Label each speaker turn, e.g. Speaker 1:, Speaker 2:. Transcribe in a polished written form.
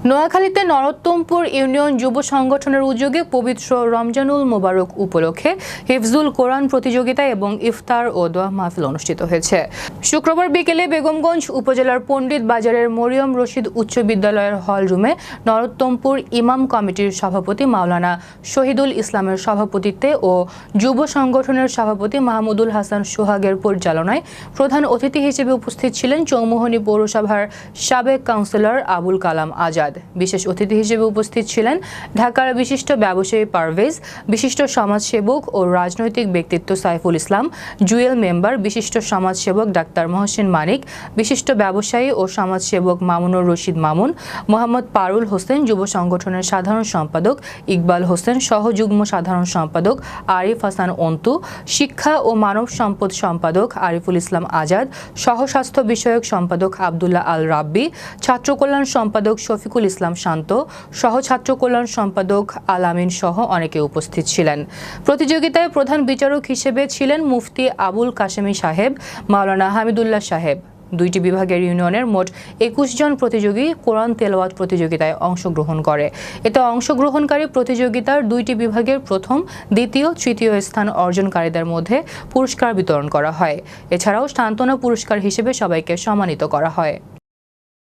Speaker 1: নোয়াখালীতে নরোত্তমপুর ইউনিয়ন যুব সংগঠনের উদ্যোগে পবিত্র রমজানুল মোবারক উপলক্ষে হিফজুল কোরআন প্রতিযোগিতা এবং ইফতার ও দোয়া মাহফিল অনুষ্ঠিত হয়েছে। শুক্রবার বিকেলে বেগমগঞ্জ উপজেলার পণ্ডিত বাজারের মরিয়ম রশিদ উচ্চ বিদ্যালয়ের হল রুমে নরোত্তমপুর ইমাম কমিটির সভাপতি মাওলানা শহীদুল ইসলামের সভাপতিত্বে ও যুব সংগঠনের সভাপতি মাহমুদুল হাসান সোহাগের পরিচালনায় প্রধান অতিথি হিসেবে উপস্থিত ছিলেন চৌমুহনী পৌরসভার সাবেক কাউন্সিলর আবুল কালাম আজাদ। বিশেষ অতিথি হিসেবে উপস্থিত ছিলেন ঢাকার বিশিষ্ট ব্যবসায়ী পারভেজ, বিশিষ্ট সমাজসেবক ও রাজনৈতিক ব্যক্তিত্ব সাইফুল ইসলাম, জুয়েল মেম্বার, বিশিষ্ট সমাজসেবক ডাক্তার মহসিন মানিক, বিশিষ্ট ব্যবসায়ী ও সমাজসেবক মামুনুর রশিদ মামুন, মোহাম্মদ পারুল হোসেন, যুব সংগঠনের সাধারণ সম্পাদক ইকবাল হোসেন, সহযুগ্ম সাধারণ সম্পাদক আরিফ হাসান অন্তু, শিক্ষা ও মানব সম্পদ সম্পাদক আরিফুল ইসলাম আজাদ, সহস্বাস্থ্য বিষয়ক সম্পাদক আবদুল্লাহ আল রাব্বি, ছাত্র কল্যাণ সম্পাদক শফিকুল ইসলাম শান্ত, সহ ছাত্র কল্যাণ সম্পাদক আল আমিন সহ অনেকে উপস্থিত ছিলেন। প্রতিযোগিতায় প্রধান বিচারক হিসেবে ছিলেন মুফতি আবুল কাশেমি সাহেব, মাওলানা হামিদুল্লাহ সাহেব। দুইটি বিভাগের ইউনিয়নের মোট 21 জন প্রতিযোগী কোরআন তেলাওয়াত প্রতিযোগিতায় অংশগ্রহণ করে। এতে অংশগ্রহণকারী প্রতিযোগিতার দুইটি বিভাগের প্রথম, দ্বিতীয়, তৃতীয় স্থান অর্জনকারীদের মধ্যে পুরস্কার বিতরণ করা হয়। এছাড়াও সান্ত্বনা পুরস্কার হিসেবে সবাইকে সম্মানিত করা হয়।